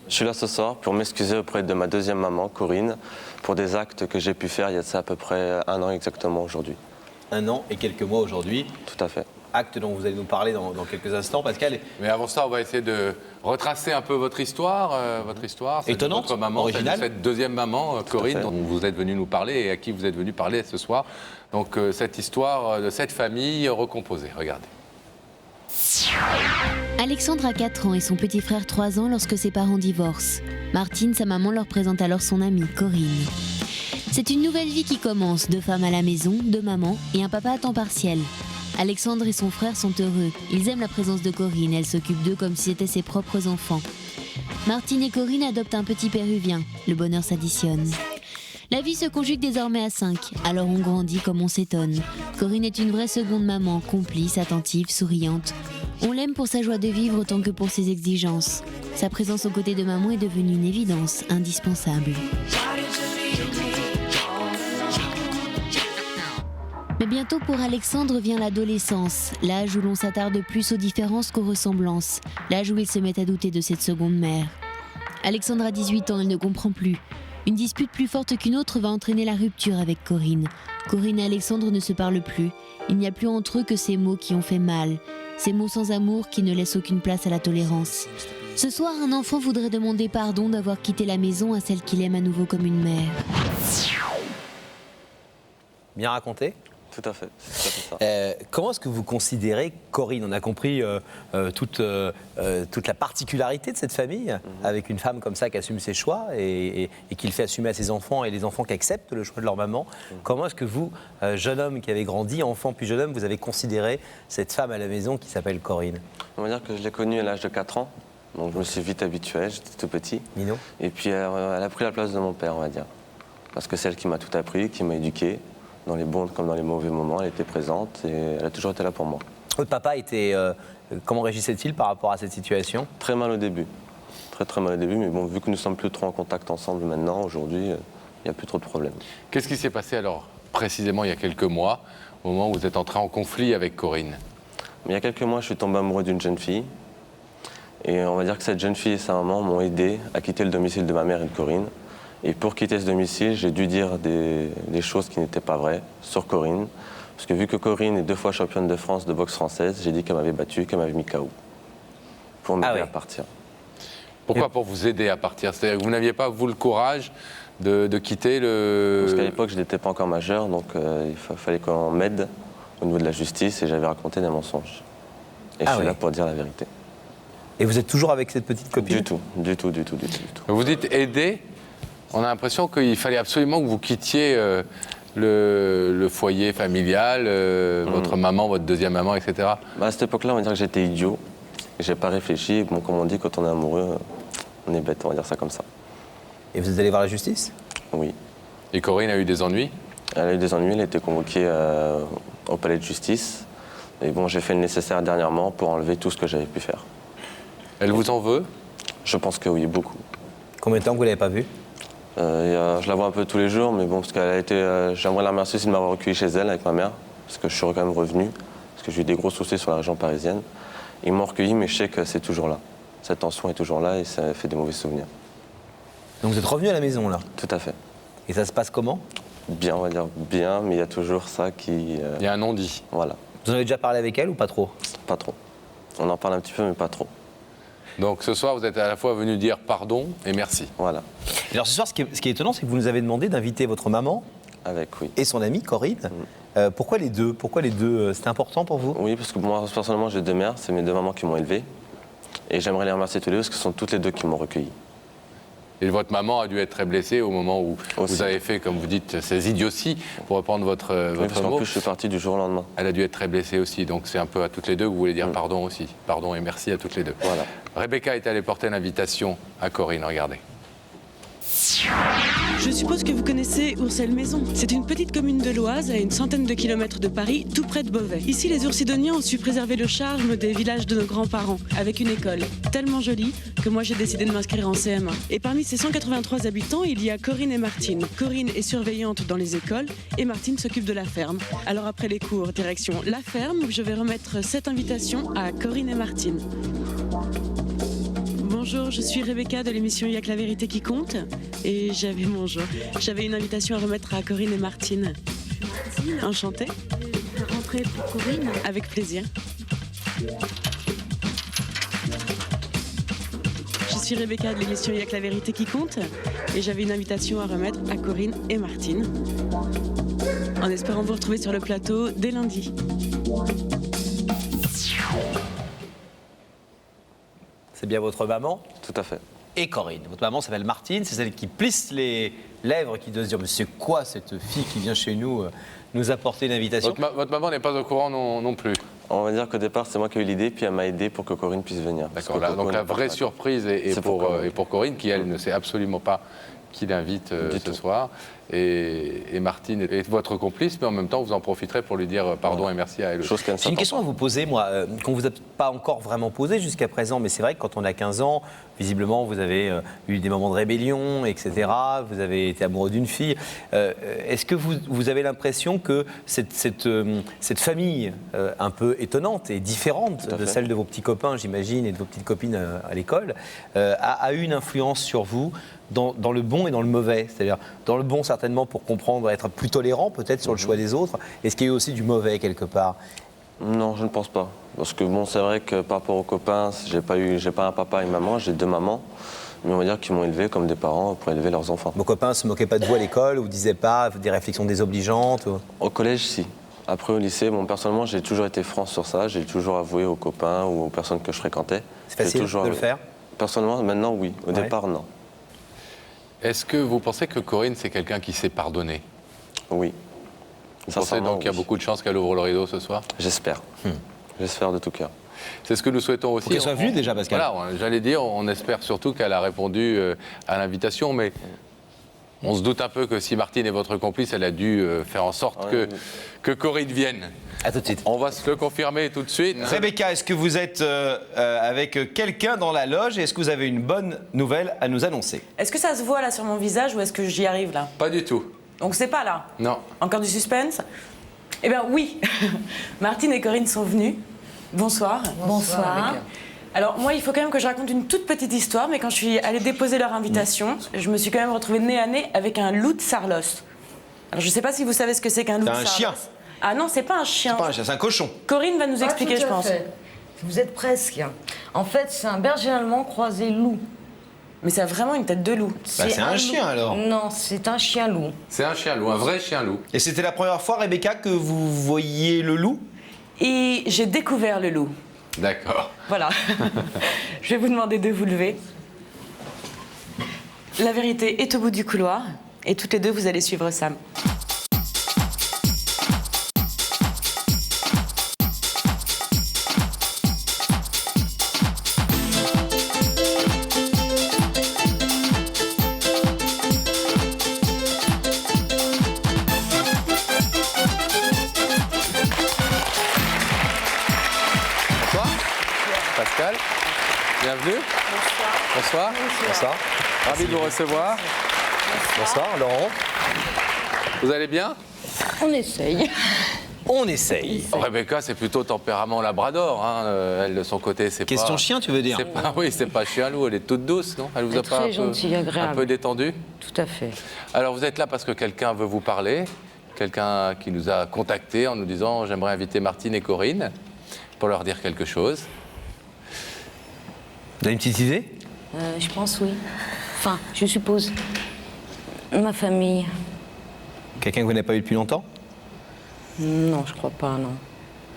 Je suis là ce soir pour m'excuser auprès de ma deuxième maman, Corinne, pour des actes que j'ai pu faire il y a de ça à peu près 1 an exactement aujourd'hui. 1 an et quelques mois aujourd'hui. Tout à fait. Acte dont vous allez nous parler dans quelques instants, Pascal. Mais avant ça, on va essayer de retracer un peu votre histoire. Celle de Étonnante, votre maman, originale. cette deuxième maman, Corinne, fait. dont vous êtes venu nous parler et à qui vous êtes venu parler ce soir. Donc cette histoire de cette famille recomposée, regardez. Alexandre a 4 ans et son petit frère 3 ans lorsque ses parents divorcent. Martine, sa maman, leur présente alors son amie, Corinne. C'est une nouvelle vie qui commence, 2 femmes à la maison, 2 mamans et un papa à temps partiel. Alexandre et son frère sont heureux. Ils aiment la présence de Corinne, elle s'occupe d'eux comme si c'était ses propres enfants. Martine et Corinne adoptent un petit péruvien. Le bonheur s'additionne. La vie se conjugue désormais à 5, alors on grandit comme on s'étonne. Corinne est une vraie seconde maman, complice, attentive, souriante. On l'aime pour sa joie de vivre autant que pour ses exigences. Sa présence aux côtés de maman est devenue une évidence, indispensable. Mais bientôt pour Alexandre vient l'adolescence, l'âge où l'on s'attarde plus aux différences qu'aux ressemblances, l'âge où il se met à douter de cette seconde mère. Alexandre a 18 ans, il ne comprend plus. Une dispute plus forte qu'une autre va entraîner la rupture avec Corinne. Corinne et Alexandre ne se parlent plus. Il n'y a plus entre eux que ces mots qui ont fait mal. Ces mots sans amour qui ne laissent aucune place à la tolérance. Ce soir, un enfant voudrait demander pardon d'avoir quitté la maison à celle qu'il aime à nouveau comme une mère. Bien raconté. Tout à fait, c'est tout à fait ça. Comment est-ce que vous considérez Corinne? On a compris toute la particularité de cette famille, avec une femme comme ça qui assume ses choix et qui le fait assumer à ses enfants et les enfants qui acceptent le choix de leur maman. Comment est-ce que vous, jeune homme qui avez grandi, enfant puis jeune homme, vous avez considéré cette femme à la maison qui s'appelle Corinne? On va dire que je l'ai connue à l'âge de 4 ans, donc je me suis vite habitué, j'étais tout petit. Nino? Et puis elle a pris la place de mon père, on va dire. Parce que c'est elle qui m'a tout appris, qui m'a éduqué. Dans les bons comme dans les mauvais moments, elle était présente et elle a toujours été là pour moi. Votre papa était... comment réagissait-il par rapport à cette situation? Très mal au début. Très mal au début, mais bon, vu que nous sommes plus trop en contact ensemble maintenant, aujourd'hui, il n'y a plus trop de problèmes. Qu'est-ce qui s'est passé alors, précisément il y a quelques mois, au moment où vous êtes entré en conflit avec Corinne? Mais il y a quelques mois, je suis tombé amoureux d'une jeune fille. Et on va dire que cette jeune fille et sa maman m'ont aidé à quitter le domicile de ma mère et de Corinne. Et pour quitter ce domicile, j'ai dû dire des choses qui n'étaient pas vraies sur Corinne. Parce que vu que Corinne est 2 fois championne de France de boxe française, j'ai dit qu'elle m'avait battu, qu'elle m'avait mis KO. Pour m'aider à partir. Pourquoi pour vous aider à partir? C'est-à-dire que vous n'aviez pas, vous, le courage de quitter le... Parce qu'à l'époque, je n'étais pas encore majeur, donc il fallait qu'on m'aide au niveau de la justice et j'avais raconté des mensonges. Et je suis là pour dire la vérité. Et vous êtes toujours avec cette petite copine? Du tout. Vous dites aider. On a l'impression qu'il fallait absolument que vous quittiez le foyer familial, votre maman, votre deuxième maman, etc. À cette époque-là, on va dire que j'étais idiot. J'ai pas réfléchi. Bon, comme on dit, quand on est amoureux, on est bête, on va dire ça comme ça. Et vous êtes allé voir la justice? Oui. Et Corinne a eu des ennuis? Elle a eu des ennuis, elle a été convoquée au palais de justice. Et bon, j'ai fait le nécessaire dernièrement pour enlever tout ce que j'avais pu faire. Elle vous en veut? Je pense que oui, beaucoup. Combien de temps que vous ne l'avez pas vue? Je la vois un peu tous les jours, mais bon, parce qu'elle a été. J'aimerais la remercier aussi de m'avoir recueilli chez elle avec ma mère, parce que je suis quand même revenu, parce que j'ai eu des gros soucis sur la région parisienne. Ils m'ont recueilli, mais je sais que c'est toujours là. Cette tension est toujours là et ça fait des mauvais souvenirs. Donc vous êtes revenu à la maison, là? Tout à fait. Et ça se passe comment? Bien, on va dire bien, mais il y a toujours ça qui... Il y a un non-dit. Voilà. Vous en avez déjà parlé avec elle ou pas trop? Pas trop. On en parle un petit peu, mais pas trop. Donc ce soir, vous êtes à la fois venu dire pardon et merci. Voilà. Alors ce soir, ce qui est étonnant, c'est que vous nous avez demandé d'inviter votre maman et son amie Corinne. Pourquoi les deux? C'était important pour vous? Oui, parce que moi, personnellement, j'ai 2 mères. C'est mes 2 mamans qui m'ont élevé. Et j'aimerais les remercier tous les deux, parce que ce sont toutes les 2 qui m'ont recueilli. Et votre maman a dû être très blessée au moment où vous avez fait, comme vous dites, ces idioties, pour reprendre votre Parce qu'en mot. plus, je suis parti du jour au lendemain. Elle a dû être très blessée aussi, donc c'est un peu à toutes les deux que vous voulez dire pardon aussi. Pardon et merci à toutes les deux. Voilà. Rebecca est allée porter l'invitation à Corinne, regardez. Je suppose que vous connaissez Ourcelles-Maison. C'est une petite commune de l'Oise à une centaine de kilomètres de Paris, tout près de Beauvais. Ici, les Oursidoniens ont su préserver le charme des villages de nos grands-parents, avec une école tellement jolie que moi j'ai décidé de m'inscrire en CM1. Et parmi ces 183 habitants, il y a Corinne et Martine. Corinne est surveillante dans les écoles et Martine s'occupe de la ferme. Alors après les cours, direction la ferme, où je vais remettre cette invitation à Corinne et Martine. Bonjour, je suis Rebecca de l'émission Il y a que la vérité qui compte. Et j'avais une invitation à remettre à Corinne et Martine. Enchantée. Rentrer pour Corinne. Avec plaisir. Je suis Rebecca de l'émission Il y a que la vérité qui compte. Et j'avais une invitation à remettre à Corinne et Martine. En espérant vous retrouver sur le plateau dès lundi. C'est bien votre maman Tout à fait. et Corinne. Votre maman s'appelle Martine, c'est celle qui plisse les lèvres, qui doit se dire mais c'est quoi cette fille qui vient chez nous nous apporter une invitation. Votre maman n'est pas au courant non plus. On va dire qu'au départ, c'est moi qui ai eu l'idée, puis elle m'a aidé pour que Corinne puisse venir. Parce D'accord, que donc Coco la n'est pas vraie prête. surprise C'est pour Corinne, qui elle ne sait absolument pas qui l'invite Du ce tout. soir. Et Martine est votre complice, mais en même temps, vous en profiterez pour lui dire pardon et merci à elle aussi. Chose qu'elle ne J'ai une s'attend question à vous poser, moi, qu'on ne vous a pas encore vraiment posée jusqu'à présent, mais c'est vrai que quand on a 15 ans, visiblement, vous avez eu des moments de rébellion, etc. Vous avez été amoureux d'une fille. Est-ce que vous avez l'impression que cette famille un peu étonnante et différente Tout à de fait. celle de vos petits copains, j'imagine, et de vos petites copines à l'école, a eu une influence sur vous dans le bon et dans le mauvais? C'est-à-dire, dans le bon, certainement, pour comprendre, être plus tolérant, peut-être, sur le choix des autres. Est-ce qu'il y a eu aussi du mauvais, quelque part? Non, je ne pense pas. Parce que bon, c'est vrai que par rapport aux copains, j'ai pas un papa et une maman, j'ai 2 mamans. Mais on va dire qu'ils m'ont élevé comme des parents pour élever leurs enfants. Vos copains ne se moquaient pas de vous à l'école, ou disaient pas des réflexions désobligeantes ou... Au collège, si. Après, au lycée, bon, personnellement, j'ai toujours été franc sur ça. J'ai toujours avoué aux copains ou aux personnes que je fréquentais. C'est J'ai facile toujours de le avoué. faire? Personnellement, maintenant, oui. Au Ouais. départ, non. Est-ce que vous pensez que Corinne, c'est quelqu'un qui sait pardonner? Oui. Vous pensez donc qu'il y a beaucoup de chances qu'elle ouvre le rideau ce soir? J'espère. J'espère de tout cœur. C'est ce que nous souhaitons aussi. Faut qu'elle soit venue déjà, Pascal. Voilà, j'allais dire, on espère surtout qu'elle a répondu à l'invitation, mais on se doute un peu que si Martine est votre complice, elle a dû faire en sorte Ouais, que Corinne vienne. À tout de suite. On va se le confirmer tout de suite. Rebecca, est-ce que vous êtes avec quelqu'un dans la loge et est-ce que vous avez une bonne nouvelle à nous annoncer? Est-ce que ça se voit là sur mon visage ou est-ce que j'y arrive là? Pas du tout. Donc c'est pas là? Non. Encore du suspense? Eh bien oui, Martine et Corinne sont venues. Bonsoir. Bonsoir. Alors moi, il faut quand même que je raconte une toute petite histoire, mais quand je suis allée déposer leur invitation, je me suis quand même retrouvée nez à nez avec un loup de Sarlos. Alors je sais pas si vous savez ce que c'est qu'un loup de C'est un Sarlos. chien. Ah non, c'est pas un chien. C'est un cochon. Corinne va nous expliquer, je pense. Vous êtes presque. En fait, c'est un berger allemand croisé loup. Mais ça a vraiment une tête de loup. c'est un chien, alors. Non, c'est un chien loup. C'est un chien loup, un vrai chien loup. Et c'était la première fois, Rebecca, que vous voyiez le loup? Et j'ai découvert le loup. D'accord. Voilà. Je vais vous demander de vous lever. La vérité est au bout du couloir et toutes les deux, vous allez suivre Sam. Bonsoir. Pascal, bienvenue. Bonsoir. Bonsoir. Ravi de vous recevoir. Bonsoir, Laurent. Vous allez bien? On essaye. On essaye. Rebecca, c'est plutôt tempérament labrador. Hein. Elle, de son côté, c'est pas... Question chien, tu veux dire? C'est pas, oui, c'est pas chien loup, elle est toute douce, non? Elle vous Elle a est pas très un peu, gentille, agréable. un peu détendue? Tout à fait. Alors, vous êtes là parce que quelqu'un veut vous parler, quelqu'un qui nous a contactés en nous disant « J'aimerais inviter Martine et Corinne pour leur dire quelque chose. Vous avez une petite idée? Je pense oui. Enfin, je suppose. Ma famille. Quelqu'un que vous n'avez pas eu depuis longtemps? Non, je crois pas, non.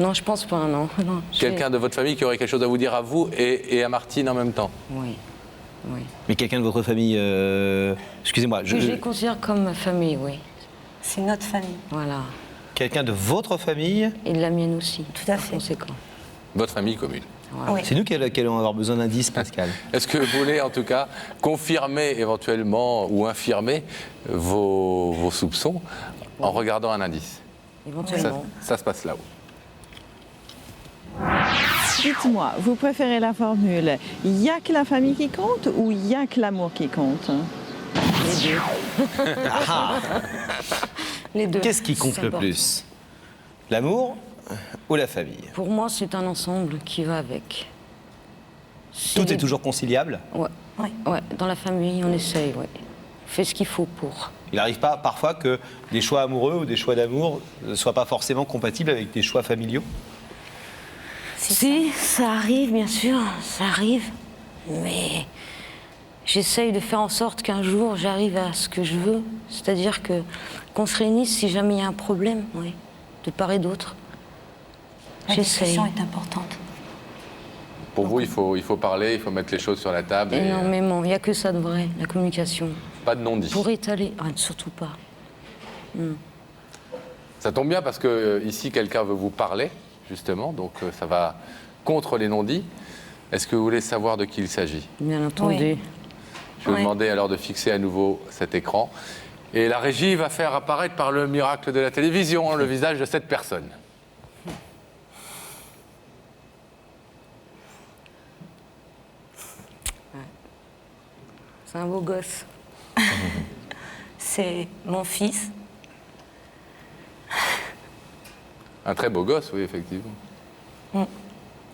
Non, je pense pas, non. Non, » Quelqu'un de votre famille qui aurait quelque chose à vous dire à vous et à Martine en même temps. Oui. Oui. Mais quelqu'un de votre famille... Excusez-moi, Que je les considère comme ma famille, oui. C'est notre famille. Voilà. quelqu'un de votre famille? Et de la mienne aussi. Tout à fait. Conséquent. Votre famille commune. Voilà. Oui. C'est nous qui allons avoir besoin d'indices, Pascal. Est-ce que vous voulez en tout cas confirmer éventuellement ou infirmer vos soupçons en regardant un indice? Éventuellement. Ça se passe là-haut. Dites-moi, vous préférez la formule « il n'y a que la famille qui compte » ou « il n'y a que l'amour qui compte Les deux. Les deux. Qu'est-ce qui compte C'est le important. plus? L'amour ou la famille? Pour moi, c'est un ensemble qui va avec. Tout est toujours conciliable? Ouais. Ouais, dans la famille, on essaye, ouais. On fait ce qu'il faut pour. Il n'arrive pas parfois que des choix amoureux ou des choix d'amour ne soient pas forcément compatibles avec des choix familiaux? Si, ça arrive, bien sûr, ça arrive. Mais j'essaye de faire en sorte qu'un jour, j'arrive à ce que je veux. C'est-à-dire qu'on se réunisse si jamais il y a un problème, oui, de part et d'autre. La J'essaye. discussion est importante. Pour vous, il faut parler, il faut mettre les choses sur la table. Et, Énormément. Il n'y a que ça de vrai, la communication. pas de non-dit. Pour étaler, surtout pas. Ça tombe bien parce que ici, quelqu'un veut vous parler, justement, donc ça va contre les non-dits. Est-ce que vous voulez savoir de qui il s'agit? Bien entendu. Oui. Je vais vous demander alors de fixer à nouveau cet écran. Et la régie va faire apparaître par le miracle de la télévision le visage de cette personne. C'est un beau gosse. C'est mon fils. Un très beau gosse, oui, effectivement.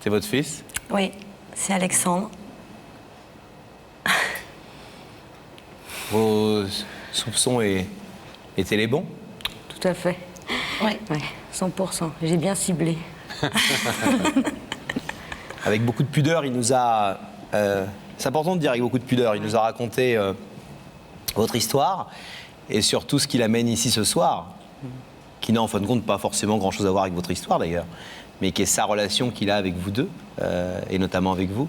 C'est votre fils? Oui, c'est Alexandre. Vos soupçons étaient les bons? Tout à fait. Oui. Ouais, 100%. J'ai bien ciblé. Avec beaucoup de pudeur, il nous a... c'est important de dire avec beaucoup de pudeur, il nous a raconté votre histoire et surtout ce qu'il amène ici ce soir, qui n'a en fin de compte pas forcément grand-chose à voir avec votre histoire d'ailleurs, mais qui est sa relation qu'il a avec vous deux, et notamment avec vous.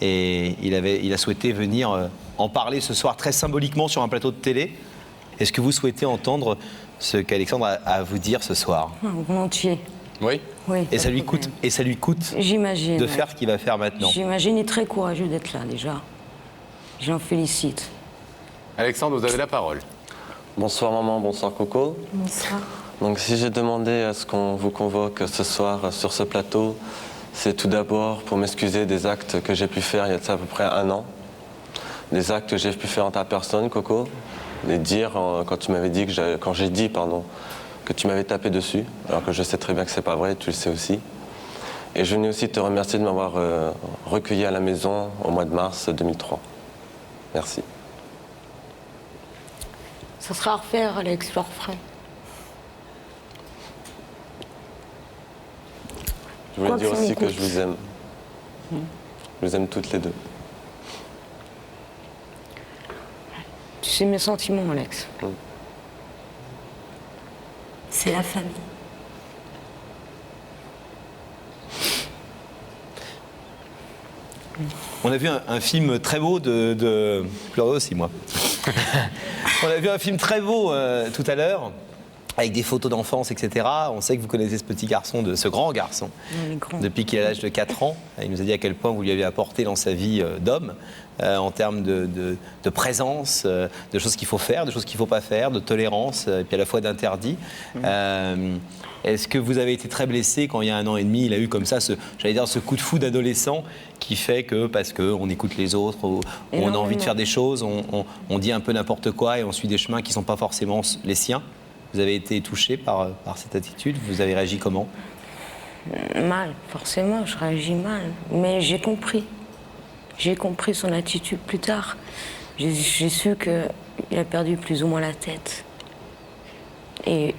Et il a souhaité venir en parler ce soir très symboliquement sur un plateau de télé. Est-ce que vous souhaitez entendre ce qu'Alexandre a à vous dire ce soir? Volontiers. Oui. Oui. Et pas ça de lui problème. coûte, et ça lui coûte J'imagine. de ouais. faire ce qu'il va faire maintenant. J'imagine, il est très courageux d'être là déjà. J'en félicite. Alexandre, vous avez la parole. Bonsoir maman, bonsoir Coco. Bonsoir. Donc si j'ai demandé à ce qu'on vous convoque ce soir sur ce plateau, c'est tout d'abord pour m'excuser des actes que j'ai pu faire il y a de ça à peu près 1 an. Des actes que j'ai pu faire en ta personne, Coco. Les dire quand tu m'avais dit quand j'ai dit que tu m'avais tapé dessus, alors que je sais très bien que c'est pas vrai, tu le sais aussi. Et je venais aussi te remercier de m'avoir recueilli à la maison au mois de mars 2003. Merci. Ça sera à refaire, Alex, je le referai. Je voulais Quoi dire que ça aussi que m'écoute. je vous aime. Je vous aime toutes les deux. Tu sais mes sentiments, Alex. C'est la famille. On a vu un film très beau de... Pleurer aussi, moi. On a vu un film très beau tout à l'heure, avec des photos d'enfance, etc. On sait que vous connaissez ce petit garçon, ce grand garçon, Il est grand. depuis qu'il a l'âge de 4 ans. Il nous a dit à quel point vous lui avez apporté dans sa vie d'homme, en termes de présence, de choses qu'il faut faire, de choses qu'il ne faut pas faire, de tolérance, et puis à la fois d'interdit. Est-ce que vous avez été très blessé quand il y a 1 an et demi, il a eu comme ça, ce coup de fou d'adolescent qui fait que, parce qu'on écoute les autres, ou on a envie de faire des choses, on dit un peu n'importe quoi et on suit des chemins qui ne sont pas forcément les siens? Vous avez été touché par cette attitude? Vous avez réagi comment? Mal, forcément, je réagis mal. Mais j'ai compris. J'ai compris son attitude plus tard. J'ai su qu'il a perdu plus ou moins la tête. Et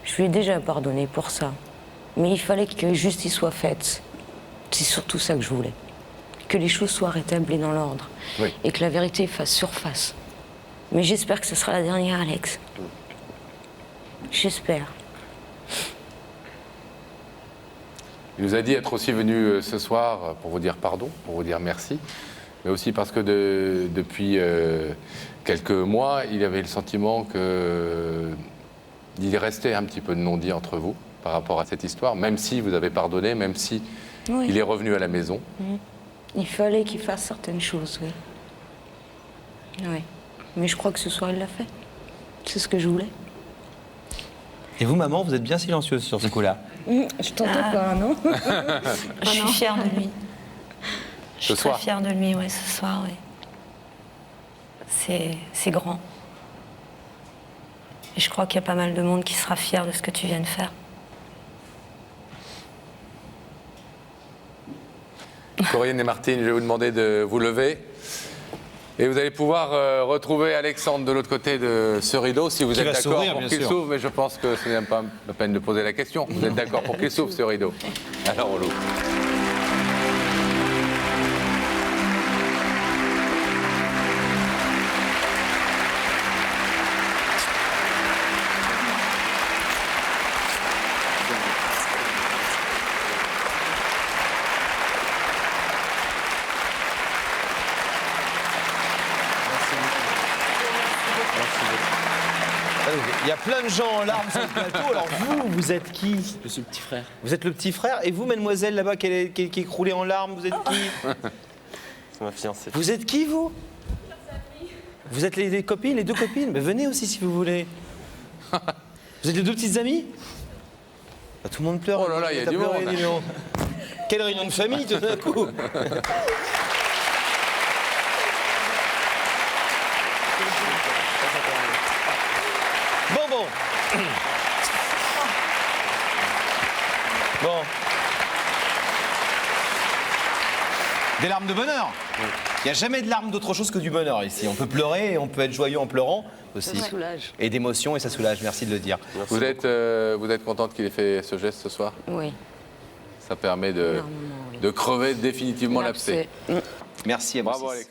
je lui ai déjà pardonné pour ça. Mais il fallait que justice soit faite. C'est surtout ça que je voulais. Que les choses soient rétablies dans l'ordre. Oui. Et que la vérité fasse surface. Mais j'espère que ce sera la dernière, Alex. J'espère. Il nous a dit être aussi venu ce soir pour vous dire pardon, pour vous dire merci, mais aussi parce que depuis quelques mois, il avait le sentiment qu'il restait un petit peu de non-dit entre vous par rapport à cette histoire, même si vous avez pardonné, même si Oui. il est revenu à la maison. Il fallait qu'il fasse certaines choses, oui. Oui. Mais je crois que ce soir, il l'a fait. C'est ce que je voulais. Et vous, maman, vous êtes bien silencieuse sur ce coup-là. Je t'entends pas, non? Je suis fière de lui. Je suis Ce soir. très fière de lui, ouais, ce soir, oui. C'est grand. Et je crois qu'il y a pas mal de monde qui sera fier de ce que tu viens de faire. Corinne et Martine, je vais vous demander de vous lever. Et vous allez pouvoir retrouver Alexandre de l'autre côté de ce rideau, si vous êtes d'accord pour qu'il s'ouvre. Mais je pense que ce n'est même pas la peine de poser la question. Vous êtes d'accord pour qu'il s'ouvre, ce rideau? Alors on l'ouvre. Il y a plein de gens en larmes sur le plateau. Alors vous êtes qui? Je suis le petit frère. Vous êtes le petit frère? Et vous, mademoiselle, là-bas, qui est croulée en larmes, vous êtes qui? C'est ma fiancée. Vous êtes qui, vous? Vous êtes les copines, les deux copines? Mais venez aussi, si vous voulez. Vous êtes les deux petites amies? Ah, tout le monde pleure. Oh là là, il y a du pleuré, monde. dis donc. Quelle réunion de famille, tout d'un coup. Bon. Bon. Des larmes de bonheur. Il n'y a jamais de larmes d'autre chose que du bonheur ici. On peut pleurer et on peut être joyeux en pleurant aussi. Ça soulage. Et d'émotion et ça soulage, merci de le dire. Vous êtes contente qu'il ait fait ce geste ce soir? Oui. Ça permet de Énormément, oui. crever définitivement l'abcès. L'abcès. Merci à vous. Bravo six. Alexandre.